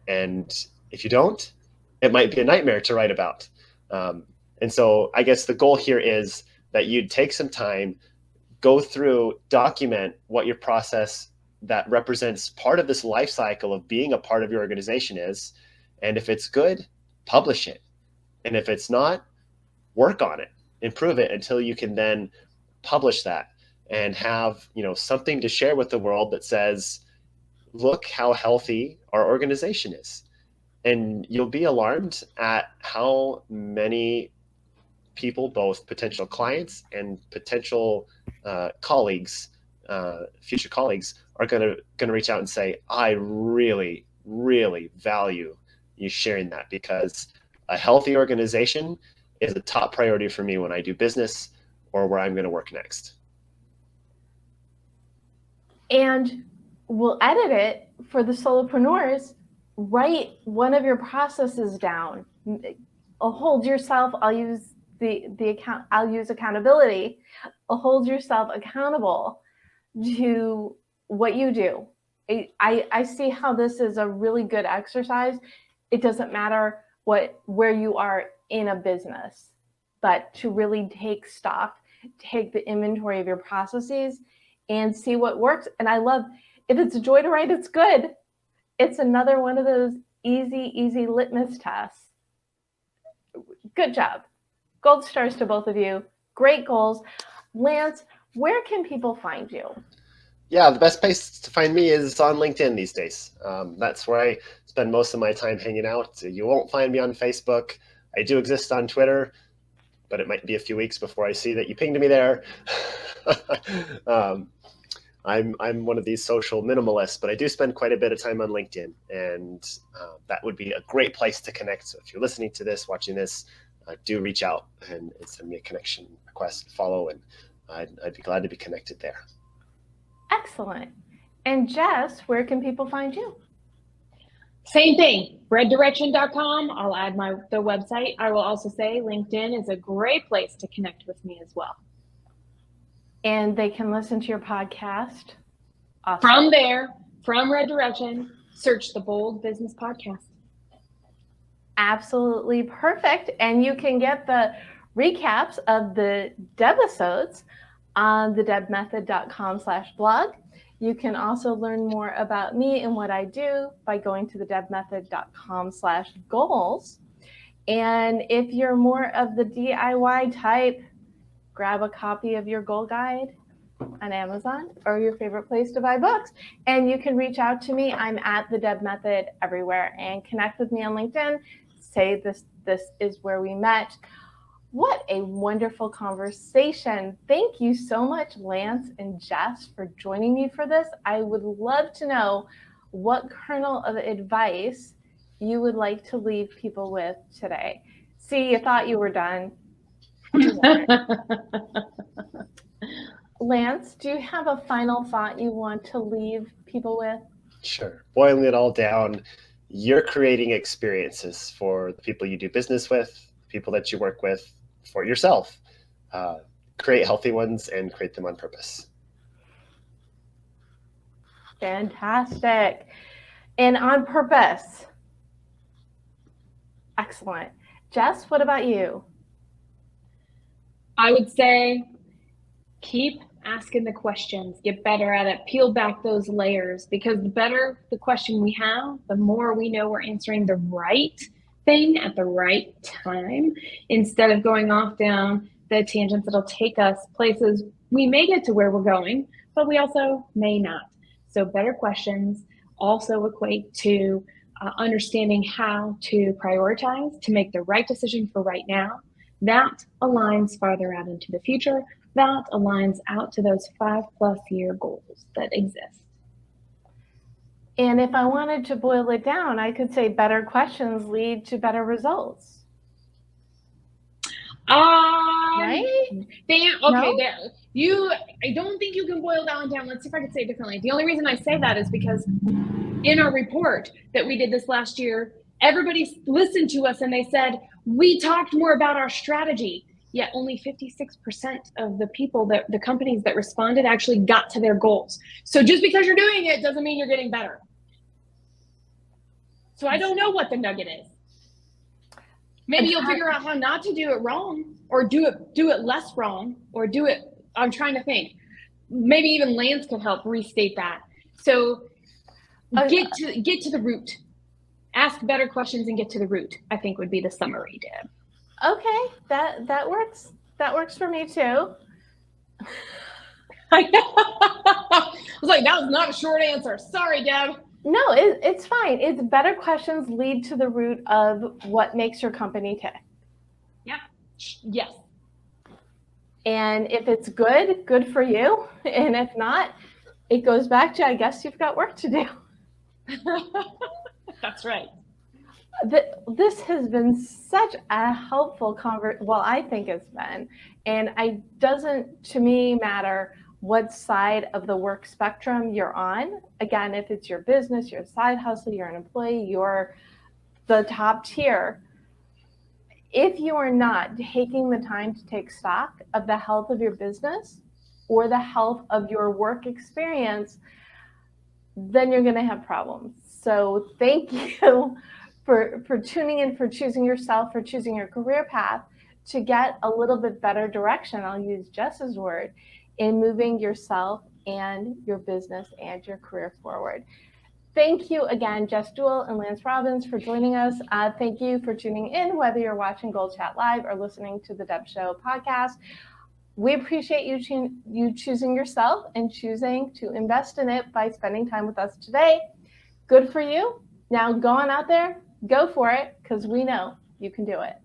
And if you don't, it might be a nightmare to write about. And so I guess the goal here is that you'd take some time, go through, document what your process that represents part of this life cycle of being a part of your organization is. And if it's good, publish it. And if it's not, work on it, improve it until you can then publish that and have something to share with the world that says, look how healthy our organization is. And you'll be alarmed at how many people, both potential clients and potential colleagues, future colleagues, are going to reach out and say, I really, really value you sharing that, because a healthy organization is a top priority for me when I do business or where I'm going to work next. And we'll edit it for the solopreneurs. Write one of your processes down. Hold yourself. I'll use I'll use accountability. Hold yourself accountable to what you do. I see how this is a really good exercise. It doesn't matter where you are in a business, but to really take stock, take the inventory of your processes and see what works. And I love, if it's a joy to write, it's good. It's another one of those easy litmus tests. Good job. Gold stars to both of you. Great goals. Lance, where can people find you? Yeah, the best place to find me is on LinkedIn these days. That's where I spend most of my time hanging out. You won't find me on Facebook. I do exist on Twitter, but it might be a few weeks before I see that you pinged me there. I'm one of these social minimalists, but I do spend quite a bit of time on LinkedIn, and that would be a great place to connect. So if you're listening to this, watching this, do reach out and send me a connection request, follow, and I'd be glad to be connected there. Excellent. And Jess, where can people find you? Same thing, Redirection.com. I'll add the website. I will also say LinkedIn is a great place to connect with me as well. And they can listen to your podcast. Awesome. From there, from Redirection, search the Bold Business Podcast. Absolutely perfect. And you can get the recaps of the Debisodes on thedebmethod.com/blog. You can also learn more about me and what I do by going to thedebmethod.com/goals. And if you're more of the DIY type, grab a copy of your goal guide on Amazon or your favorite place to buy books. And you can reach out to me. I'm at the Deb Method everywhere, and connect with me on LinkedIn. Say this is where we met. What a wonderful conversation. Thank you so much, Lance and Jess, for joining me for this. I would love to know what kernel of advice you would like to leave people with today. See, you thought you were done. Lance, do you have a final thought you want to leave people with? Sure. Boiling it all down, you're creating experiences for the people you do business with, people that you work with, for yourself. Create healthy ones and create them on purpose. Fantastic. And on purpose. Excellent. Jess, what about you? I would say keep asking the questions, get better at it, peel back those layers, because the better the question we have, the more we know we're answering the right thing at the right time, instead of going off down the tangents that'll take us places we may get to where we're going, but we also may not. So better questions also equate to understanding how to prioritize, to make the right decision for right now. That aligns farther out into the future. That aligns out to those 5+ year goals that exist. And if I wanted to boil it down, I could say better questions lead to better results. Right? I don't think you can boil that one down. Let's see if I can say it differently. The only reason I say that is because in our report that we did this last year, everybody listened to us and they said, we talked more about our strategy. Yet only 56% of the people, the companies that responded, actually got to their goals. So just because you're doing it doesn't mean you're getting better. So I don't know what the nugget is. Maybe you'll figure out how not to do it wrong, or do it less wrong, or do it. I'm trying to think. Maybe even Lance can help restate that. So get to the root. Ask better questions and get to the root, I think would be the summary, Deb. Okay, that works. That works for me too. I was like, that was not a short answer. Sorry, Deb. No, it's fine. It's better questions lead to the root of what makes your company tick. Yeah. Yes. And if it's good for you. And if not, it goes back to, I guess you've got work to do. That's right. This has been such a helpful conversation. Well, I think it's been, and it doesn't to me matter what side of the work spectrum you're on. Again, if it's your business, your side hustle, you're an employee, you're the top tier. If you are not taking the time to take stock of the health of your business or the health of your work experience, then you're going to have problems. So thank you for tuning in, for choosing yourself, for choosing your career path to get a little bit better direction. I'll use Jess's word in moving yourself and your business and your career forward. Thank you again, Jess Dewell and Lance Robbins, for joining us. Thank you for tuning in, whether you're watching Gold Chat Live or listening to the Deb Show podcast. We appreciate you choosing yourself and choosing to invest in it by spending time with us today. Good for you. Now go on out there, go for it, because we know you can do it.